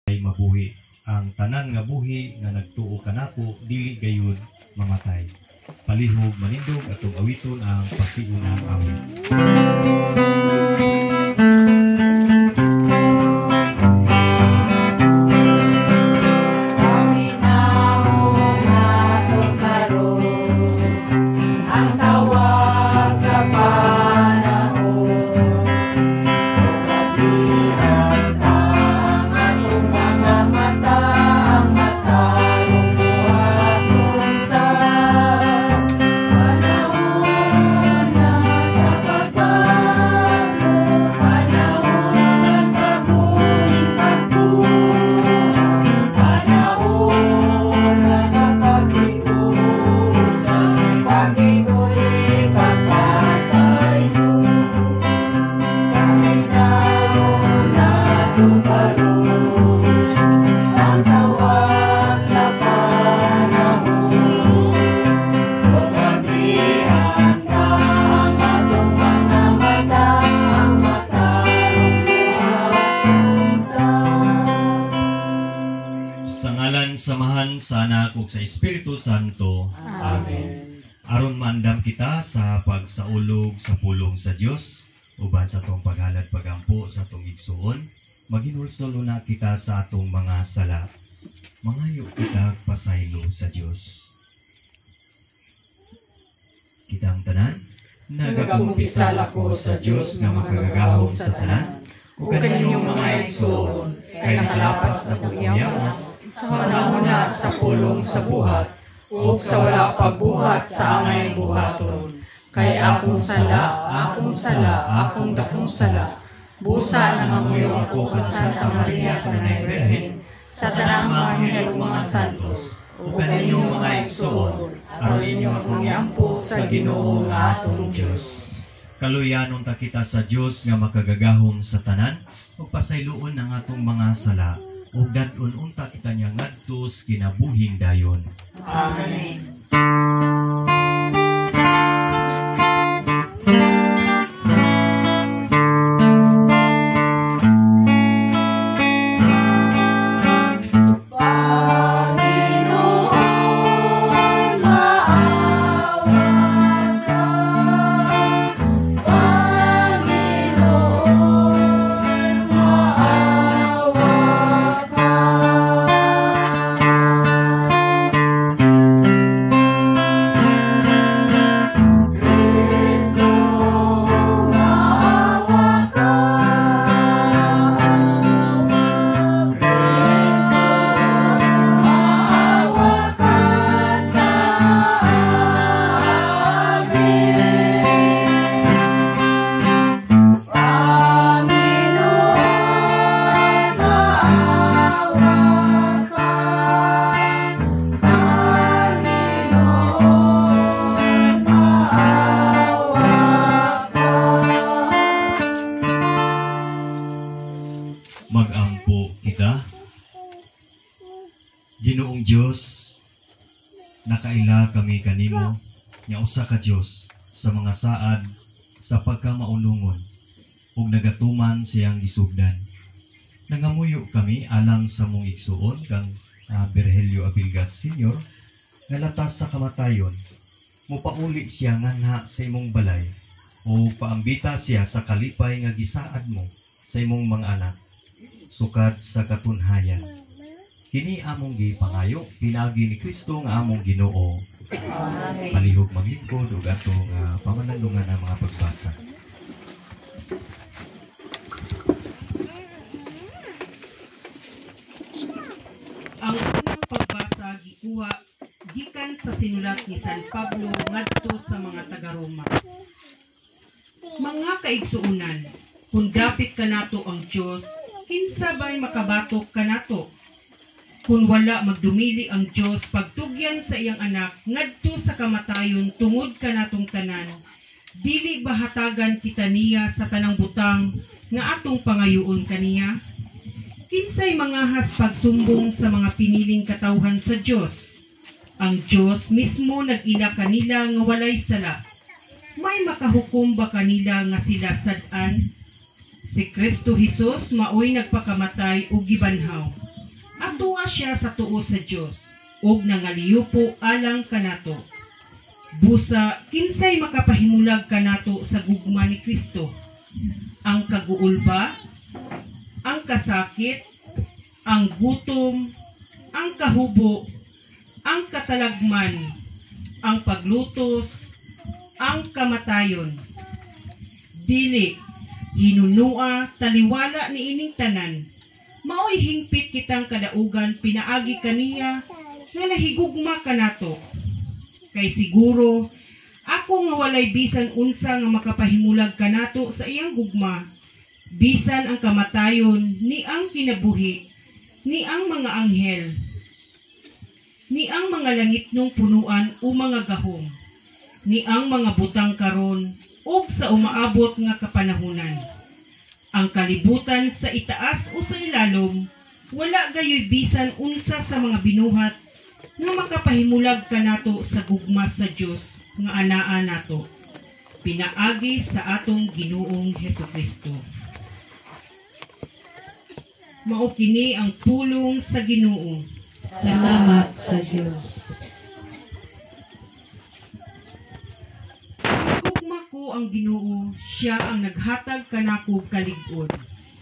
ay mabuhi. Ang tanan nga buhi nga nagtuo kanako dili gayud mamatay. Palihog manindog atong awiton ang pasiunang awit. Samahan sa Anak ug sa Espiritu Santo. Amen. Aron maandam kita sa pagsaulog sa pulong sa Dios uban sa atong paghalad pagampo sa atong igsuon, maginulsolo na kita sa atong mga sala. Mangayo kita pasaylo sa Dios. Kitang tanan, nagakumpisal ako sa Dios nga makagagahom sa tanan, ug kaninyong mga igsuon kay nakalapas na pagyaman sa manahuna sa pulong sa buhat, o sa wala pagbuhat sa angay buhaton. Kay akong sala, akong dakong sala. Busa na mamuyo ako kan Santa Maria Kanay Birhen, sa tanang mga anghel ug mga santos, o kaninyong mga igsuon, aron inyo akong iampo sa Ginoo nga atong Dios. Kaluyanon ta kita sa Dios nga makagagahom sa tanan, ug pasayloon ang atong mga sala. O dadon unta kita niya ngadtos kinabuhing dayon. Amen. Magampo kita. Ginoong Dios, nakaila kami kanimo nga usa ka Dios sa mga saad sa pagkamaunungon ug nagatuman siyang gisugdan. Nangamuyo kami alang sa mong igsuon kang Virgilio Abilgas Sr. nga latas sa kamatayon. Mupauli siya nganha sa imong balay o paambita siya sa kalipay nga gisaad mo sa imong mga anak sukad sa katunhayan. Kini among gipangayo pinagi ni Kristo nga among Ginoo. Amen. Palihog maglingkod ug atong pamanalungan ang mga pagbasa. Ang unang pagbasa gikuha gikan sa sinulat ni San Pablo ngadto sa mga taga-Roma. Mga kaigsuunan, kung dapit kanato ang Dios, kinsa ba'y makabatok kanato? Kung wala magdumili ang Dios pagtugyan sa iyang anak ngadto sa kamatayon tungod kanatong tanan, dili ba hatagan kita niya sa tanang butang nga atong pangayuon kaniya? Kinsay mangahas pagsumbong sa mga piniling katawhan sa Dios? Ang Dios mismo nag-ila kanila nga walay sala. May makahukom ba kanila nga sila sad-an? Si Kristo Jesus maoy nagpakamatay ug gibanhaw. Nagpatua siya sa tuo sa Dios ug nangaliyupo alang kanato. Busa kinsay makapahimulag kanato sa gugma ni Kristo? Ang kaguol ba? Ang kasakit? Ang gutom? Ang kahubo? Ang katalagman? Ang paglutos? Ang kamatayon? Dili, hinunua, taliwala ni ining tanan. Mao'y hingpit kitang kadaugan, pinaagi kaniya, nga nahigugma kanato. Kay siguro, ako nga walay bisan unsa nga makapahimulag kanato sa iyang gugma, bisan ang kamatayon, ni ang kinabuhi, ni ang mga anghel, ni ang mga langitnong punuan o mga gahom, ni ang mga butang karon, ug sa umaabot nga kapanahunan. Ang kalibutan sa itaas o sa ilalom, wala gayoy bisan unsa sa mga binuhat nga makapahimulag kanato sa gugma sa Dios nga anaa nato. Pinaagi sa atong Ginoong Hesukristo. Mao kini ang pulong sa Ginoo. Salamat sa Diyos. Gugma ko ang Ginoo, siya ang naghatag kanako kalig-on.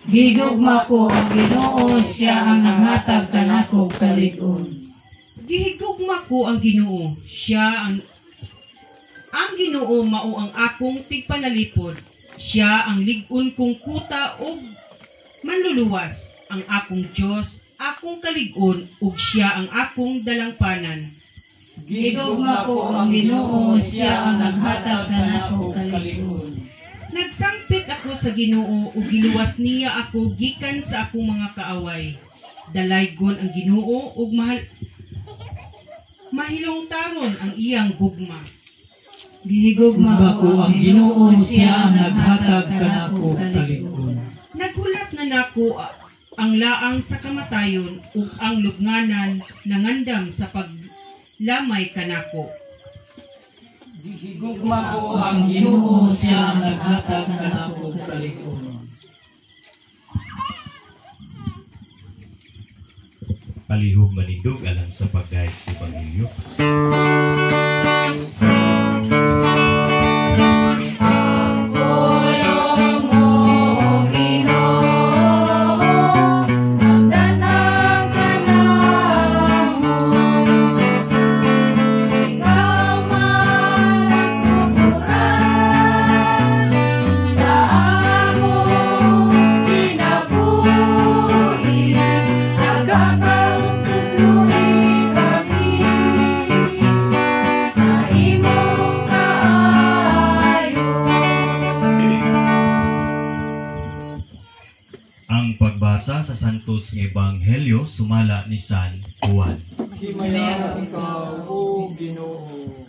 Gigugma ko ang Ginoo, siya ang nanghatag kanako kalig-on. Gihigugma ko ang Ginoo, siya ang Ginoo mao ang akong tigpanalipod. Siya ang lig-on kong kuta ug manluluwas. Ang akong Dios, akong kalig-on ug siya ang akong dalangpanan. Gigugma ko ang Ginoo, siya ang nanghatag kanako kalig-on. Nagsangpit ako sa Ginoo ug giluwas niya ako gikan sa akong mga kaaway. Dalaygon ang Ginoo ug mahilongtaron ang iyang gugma. Gigugma ko ang Ginoo, siya ang naghatag kanako kalig-on. Naghulat na nako ang laang sa kamatayon ug ang lubnganan nangandam sa paglamay kanako. Gigugma ko ang Ginoo, siya ang naghatag kanako kalig-on. Palihog manindog alang sa pagdahig sa Ebanghelyo. Pagbasa sa Santos nga Ebanghelyo sumala ni San Juan. Himayaw ikaw, O Ginoo.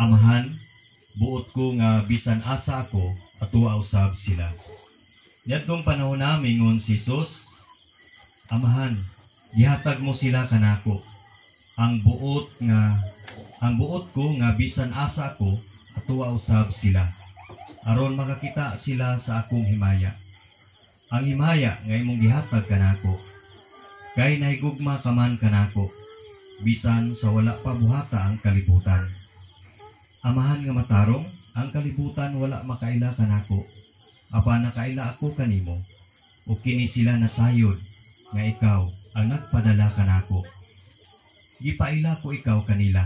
Amahan, buot ko nga bisan asa ako atuwa usab sila. Niadtong panahon na mingon si Jesus, Amahan, gihatag mo sila kanako. Ang buot ko nga bisan asa ako atuwa usab sila. Aron makakita sila sa akong himaya. Ang himaya nga imong gihatag kanako, kay nahigugma ka man kanako, bisan sa wala pa buhata ang kalibutan. Amahan nga matarong, ang kalibutan wala makaila kanako, apan nakaila ako kanimo, o kini sila nasayod, nga ikaw ang nagpadala kanako. Gipaila ko ikaw kanila,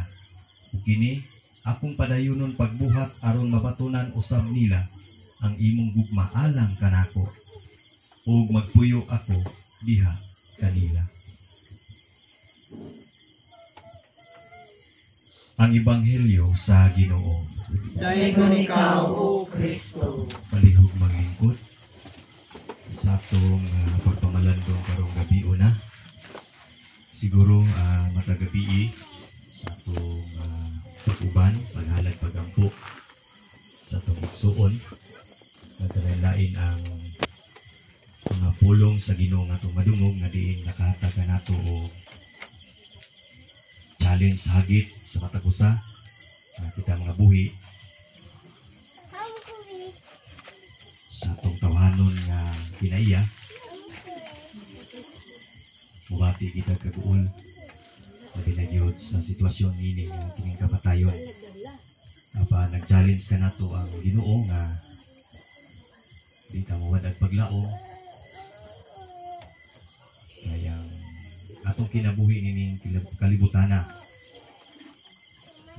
o kini akong padayunon pagbuhat aron mabatunan usab nila ang imong gugma alang kanako ug magpuyo ako diha kanila. Ang Ebanghelyo sa Ginoo. Dayon ikaw, O Kristo. Palihog maglingkod sa atong pagpamalandong karong gabi una. Siguro matagabi sa atong pag-uban, paghalag, pagampo sa itong igsuon. Nagkalain ang mga pulong sa Ginoo nga itong madungog nga diin nakahataga nato o challenge sa hagit sa katapusa kita mga buhi sa itong tawanon nga kinaiya mabati kita kaguol. Labi na gyud sa sitwasyon ini nga kining kamatayon. Apa nag-challenge ka nato ang Ginoo nga di ta mawad ang paglao. Kaya atong kinabuhi nining kalibutana.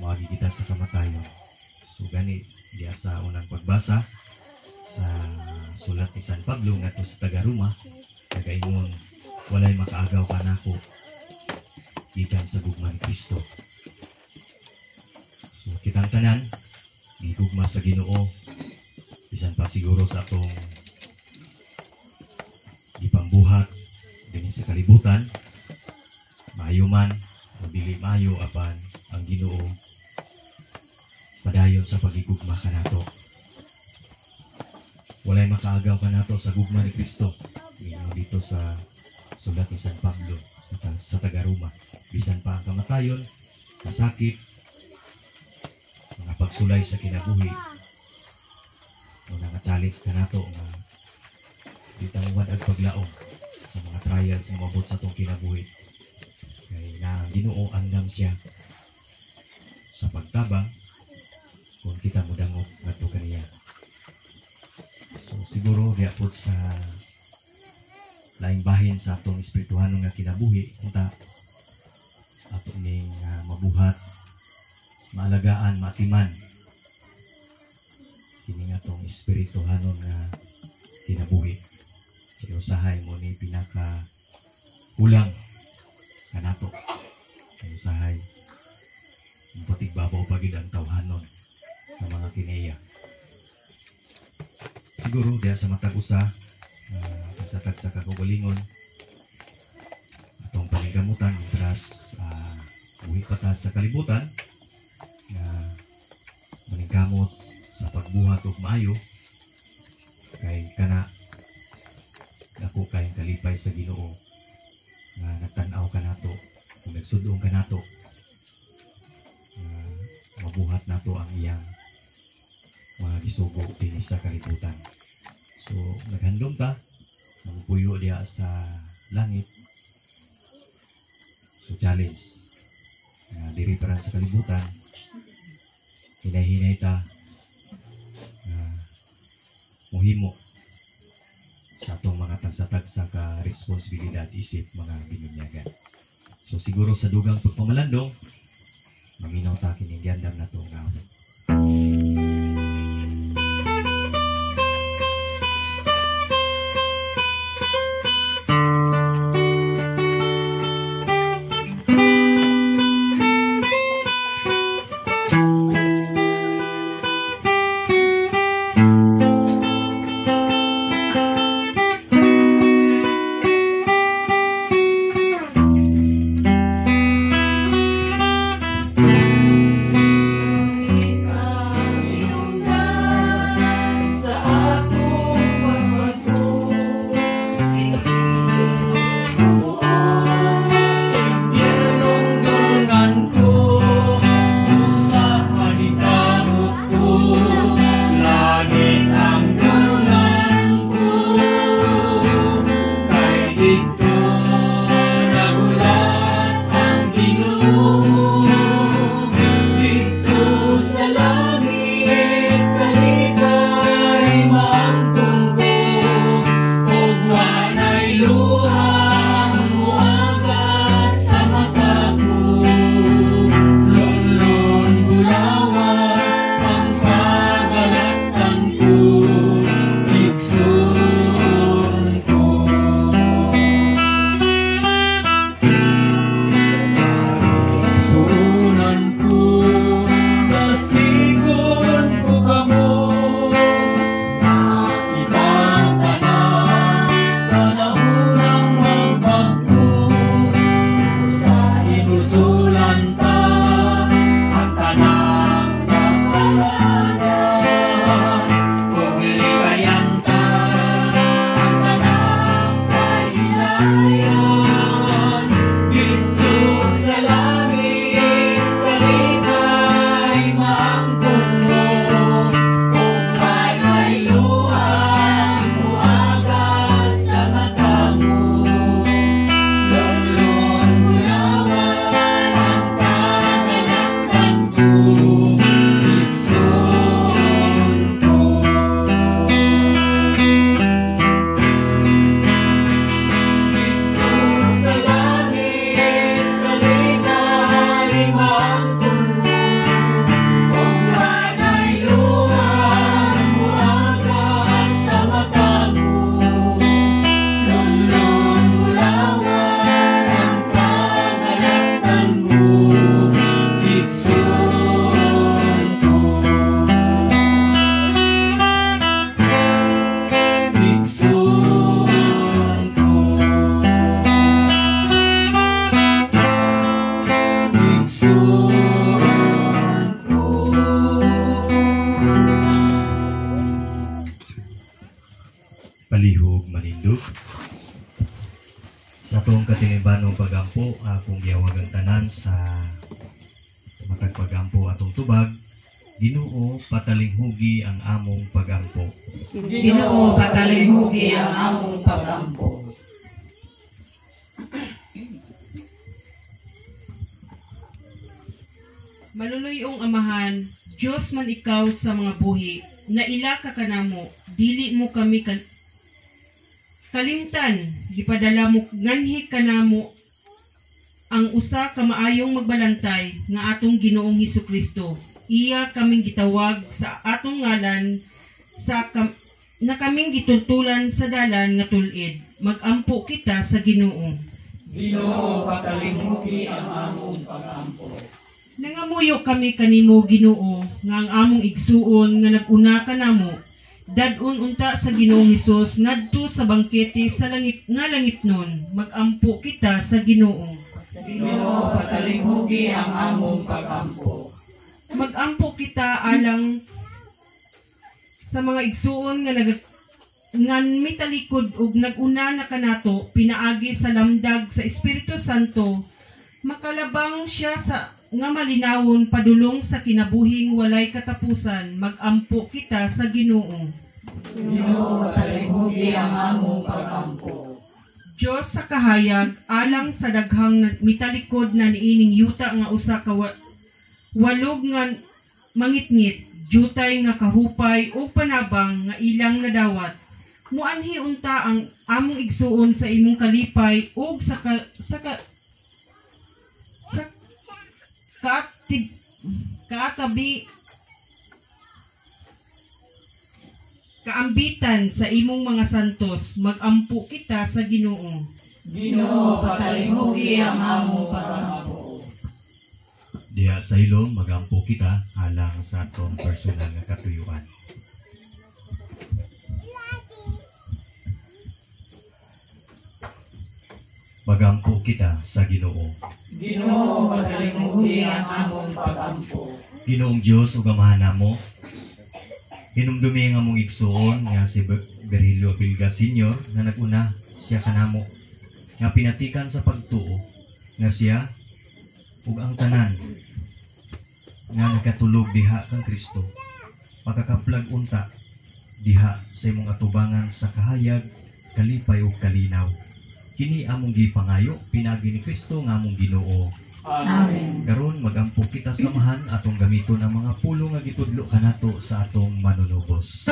Mawagi kita sa kamatayon. So gani diya sa unang pagbasa sa sulat ni San Pablo ngadto sa taga-Roma, nagaingon walay makaagaw kanako gikan sa gugma ni Kristo. So kitang tanan gigugma sa Ginoo bisan pa siguro sa atong gipambuhat dinhi sa kalibutan, maayo man o dili maayo, apan ang Ginoo padayon sa pagigugma kanato. Walay makaagaw kanato sa gugma ni Kristo. Ginoo dito sa sulat ni San Pablo sa taga-Roma. Bisan pa ang kamatayon, kasakit, mga pagsulay sa kinabuhi, o naka-challenge kanato nga di tangwad ang paglaong sa mga trials nga mabot sa itong kinabuhi. Kaya na ang Ginoo andam siya sa pagtabang kung kita mo dangog ngadto kaniya. So siguro diya po sa laing bahin sa atong espirituhanon nga kinabuhi unta ato ning mabuhat, maalagaan, matiman kini nga atong espirituhanon nga kinabuhi. Kaya usahay mo ni pinaka kulang kanato. Kaya usahay patigbabaw pagid ang tawhanon ng mga kineya. Siguro diya sa matag usa sa tagsa kagugalingon atong panigamutan intras buhi patas sa kalibutan nga maningkamot sa pagbuhat ug maayo kay kana dako kayong kalipay sa Ginoo nga nagtan-aw kanato ug nagsudong kanato mabuhat nato ang iyang mga gisugo dinhi sa kalibutan. So naghandom ta magpuyo diya sa langit. So challenge diri para sa kalibutan hinay-hinay ta mohimo sa atong mga tagsa-tagsa ka responsibilidad isip mga binunyagan. So siguro sa dugang pagpamalandong maminaw ta kining gandam nato nga ug manindog. Sa atong katinibanong pagampo, akong giyawag ang tanan sa makagpagampo atong tubag. Ginoo, patalinghugi ang among pagampo. Ginoo, patalinghugi ang among pagampo. Maluluyong Amahan, Diyos man ikaw sa mga buhi, na ila ka kanamo, dili mo kami kalimtan, gipadala mo nganhi kanamo ang usa ka maayong magbalantay nga atong Ginoong Hesukristo. Iya kaming gitawag sa atong ngalan na kaming gitultulan sa dalan nga tulid. Magampo kita sa Ginoo. Ginoo, patalinghugi ang among pagampo. Nangamuyo kami kanimo Ginoo nga ang among igsuon nga naguna kanamo. Dadun unta sa Ginoong Hesus ngadto sa bangkete sa langit nun. Magampo kita sa Ginoo. Ginoo, patalinghugi ang among pagampo. Magampo kita alang sa mga igsuon nga mitalikod ug naguna na kanato pinaagi sa lamdag sa Espiritu Santo, makalabang siya sa nga malinawon padulong sa kinabuhing walay katapusan. Magampo kita sa Ginoo. Ginoo, patalinghugi ang among pagampo. Diyos sa kahayag alang sa daghang mitalikod na niining yuta nga usa ka walog nga mangitngit, jutay nga kahupay o panabang nga ilang nadawat. Muanhi unta ang among igsuon sa imong kalipay ug sa kaambitan sa imong mga santos. Magampo kita sa Ginoo. Ginoo, patalinghugi ang among pagampo. Diha sa ilong magampo kita alang sa atong personal nga katuyuan. Magampo kita sa Ginoo. Ginoo, patalinghugi ang among pagampo. Ginoong Dios ug Amahan namo, hinumdumi ang among igsuon nga si Virgilio Apilga Sr. nga naguna siya kanamo nga pinatikan sa pagtuo nga siya ug ang tanan nga nakatulog diha kang Kristo pagkakaplag unta diha sa imong atubangan sa kahayag, kalipay ug kalinaw. Kini among gipangayo pinagi ni Kristo nga among Ginoo. Amen. Karon magampo kita samahan atong gamiton ang mga pulo nga gitudlo kanato sa atong manunubos.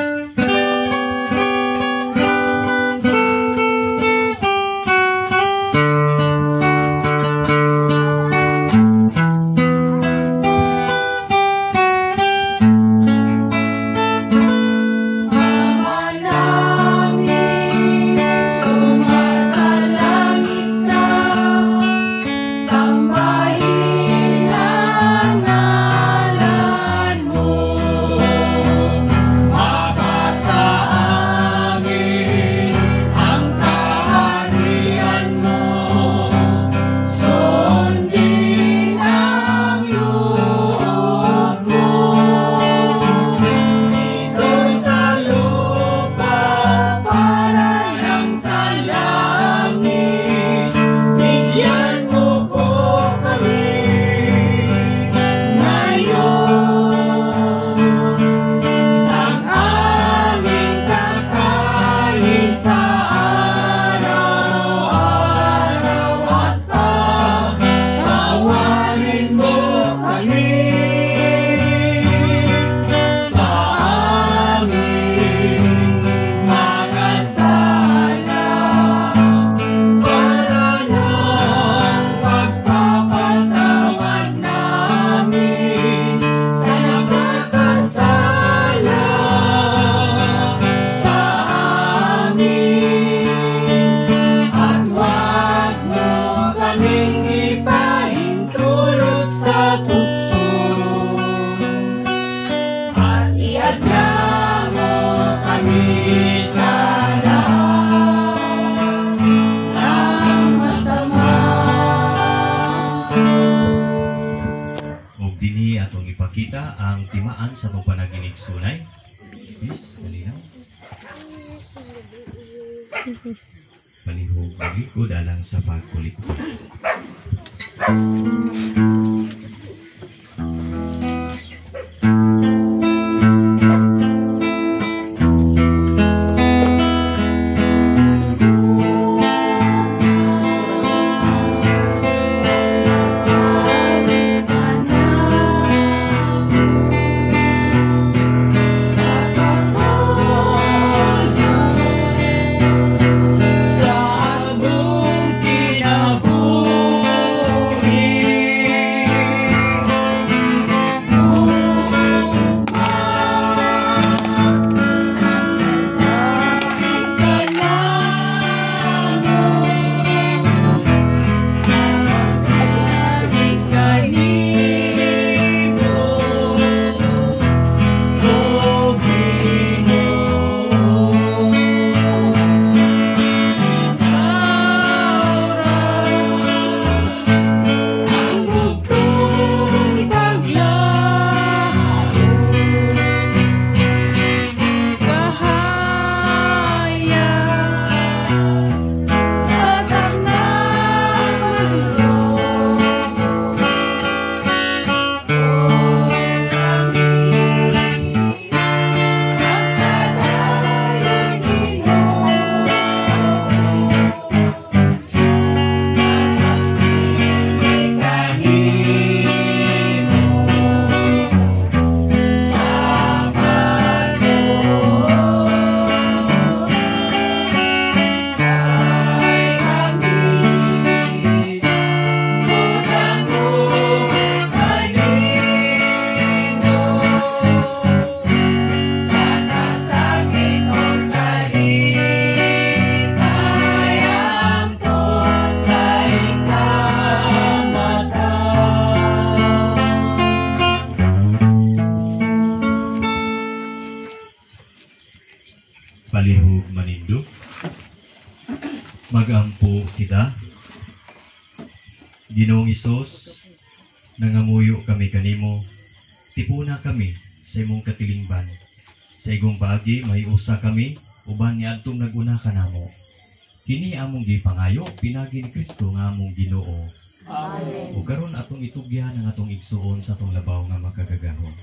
ipakita ang timaan sa pagpanaginig sunay. Yes, dali na. Palihog lagi ko dalang sa pagkulit. Palihog manindog, magampo kita. Ginoong Isos, nangamuyo kami kanimo, tipuna kami sa imong katilingban. Sa igong baagi, may usa kami, uban ni adtong naguna kanamo. Kini among gipangayo, pinagi ni Kristo nga among Ginoo. Amen. Ug karon atong itugyan ang atong igsuon sa atong labaw nga makagagahom.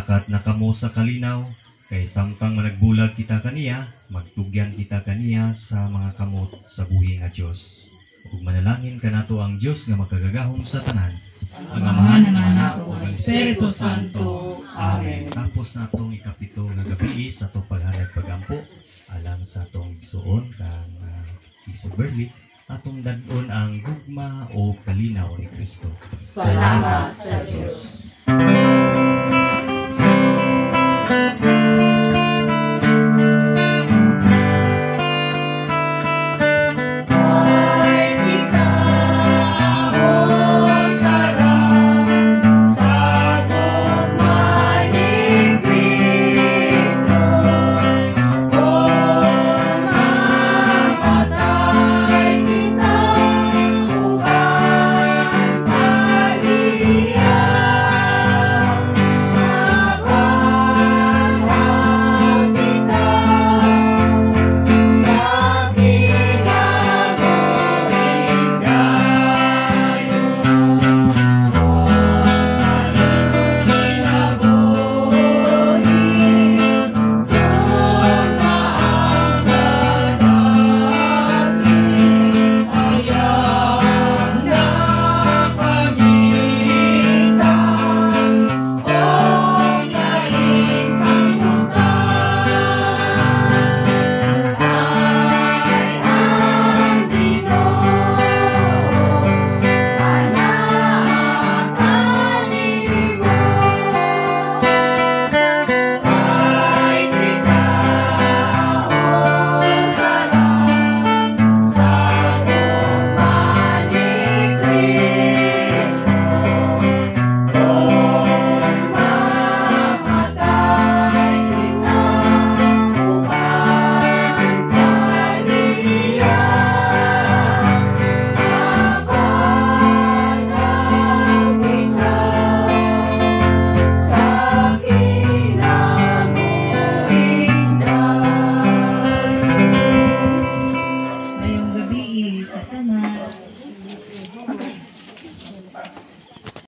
Lakat na kamo sa kalinaw, kay samtang managbulag kita kaniya, magtugyan kita kaniya sa mga kamot sa buhi nga Dios. Ug manalangin kanato ang Dios nga makagagahom sa tanan, ang Amahan, ang Anak, ug ang Espiritu Santo. Amen. Tapos na atong ikapito nga gabi sa atong paghanag pagampo alang sa atong igsuon kang Iso Berli, atong dad-on ang gugma o kalinaw ni Kristo. Salamat sa Diyos.